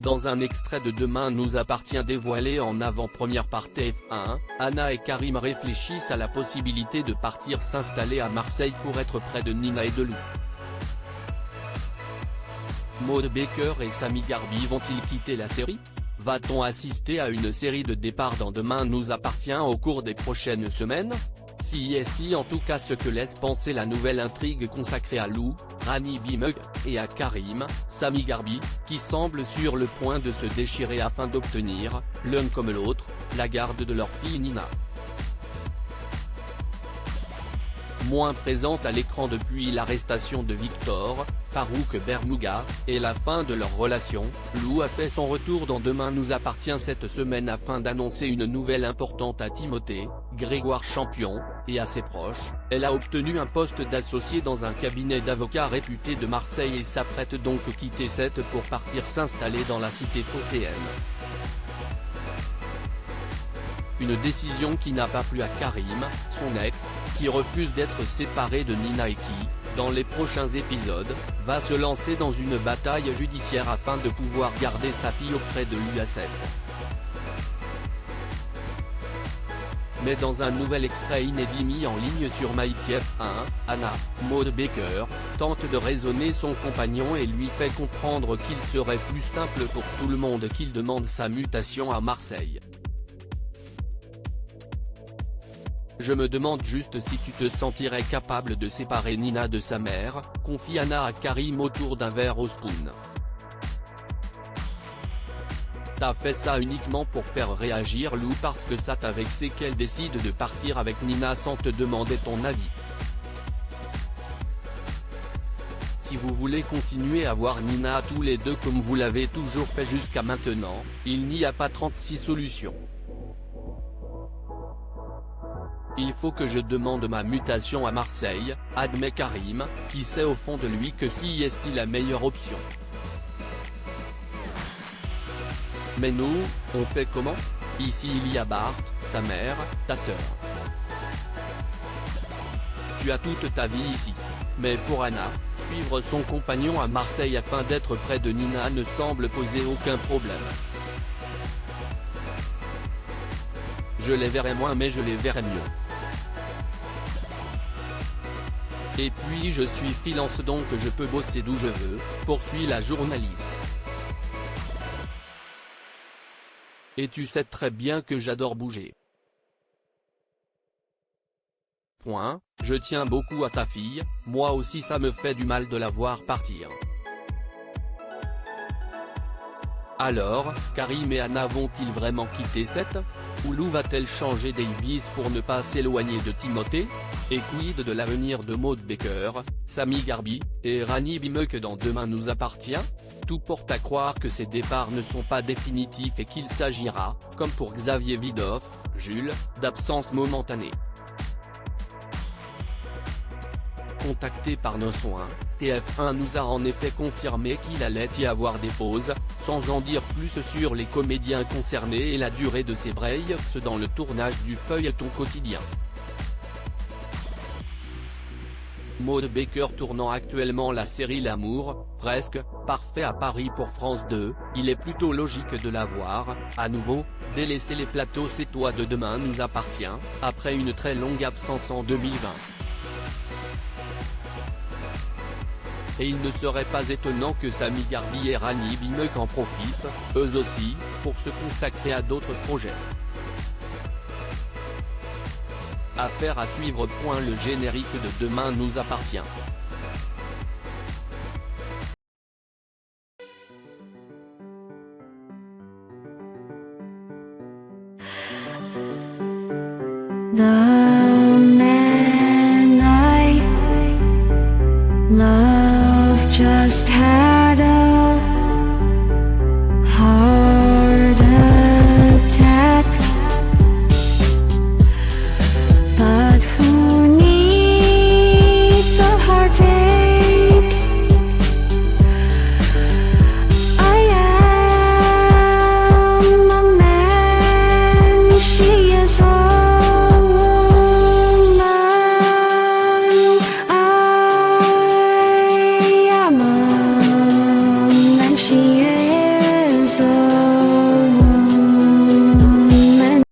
Dans un extrait de Demain nous appartient dévoilé en avant-première par TF1, Anna et Karim réfléchissent à la possibilité de partir s'installer à Marseille pour être près de Nina et de Lou. Maud Baker et Samy Garbi vont-ils quitter la série? Va-t-on assister à une série de départs dans Demain nous appartient au cours des prochaines semaines? Si est en tout cas ce que laisse penser la nouvelle intrigue consacrée à Lou, Rani Bimug, et à Karim, Samy Garbi, qui semblent sur le point de se déchirer afin d'obtenir, l'un comme l'autre, la garde de leur fille Nina. Moins présente à l'écran depuis l'arrestation de Victor, Farouk Bermouga, et la fin de leur relation, Lou a fait son retour dans Demain nous appartient cette semaine afin d'annoncer une nouvelle importante à Timothée, Grégoire Champion, et à ses proches. Elle a obtenu un poste d'associé dans un cabinet d'avocats réputé de Marseille et s'apprête donc à quitter cette pour partir s'installer dans la cité phocéenne. Une décision qui n'a pas plu à Karim, son ex, qui refuse d'être séparé de Nina et qui, dans les prochains épisodes, va se lancer dans une bataille judiciaire afin de pouvoir garder sa fille auprès de l'UA7. Mais dans un nouvel extrait inédit mis en ligne sur MyTF1, Anna, Maud Baker, tente de raisonner son compagnon et lui fait comprendre qu'il serait plus simple pour tout le monde qu'il demande sa mutation à Marseille. Je me demande juste si tu te sentirais capable de séparer Nina de sa mère, confie Anna à Karim autour d'un verre au spoon. T'as fait ça uniquement pour faire réagir Lou parce que ça t'a vexé qu'elle décide de partir avec Nina sans te demander ton avis. Si vous voulez continuer à voir Nina tous les deux comme vous l'avez toujours fait jusqu'à maintenant, il n'y a pas 36 solutions. Il faut que je demande ma mutation à Marseille, admet Karim, qui sait au fond de lui que si est la meilleure option. Mais nous, on fait comment? Ici il y a Bart, ta mère, ta sœur. Tu as toute ta vie ici. Mais pour Anna, suivre son compagnon à Marseille afin d'être près de Nina ne semble poser aucun problème. Je les verrai moins mais je les verrai mieux. Et puis je suis freelance donc je peux bosser d'où je veux, poursuit la journaliste. Et tu sais très bien que j'adore bouger. Je tiens beaucoup à ta fille, moi aussi ça me fait du mal de la voir partir. Alors, Karim et Anna vont-ils vraiment quitter cette? Ou Lou va-t-elle changer d'Ibis pour ne pas s'éloigner de Timothée? Et quid de l'avenir de Maud Baker, Samy Garbi, et Rani Bimug dans Demain nous appartient? Tout porte à croire que ces départs ne sont pas définitifs et qu'il s'agira, comme pour Xavier Vidoff, Jules, d'absence momentanée. Contacté par nos soins, TF1 nous a en effet confirmé qu'il allait y avoir des pauses, sans en dire plus sur les comédiens concernés et la durée de ces breaks dans le tournage du feuilleton quotidien. Maud Baker tournant actuellement la série L'amour, presque, parfait à Paris pour France 2, il est plutôt logique de la voir, à nouveau, délaisser les plateaux C'est toi de Demain nous appartient, après une très longue absence en 2020. Et il ne serait pas étonnant que Samy Garbi et Rani Bimug en profitent, eux aussi, pour se consacrer à d'autres projets. Affaire à suivre. Le générique de Demain nous appartient.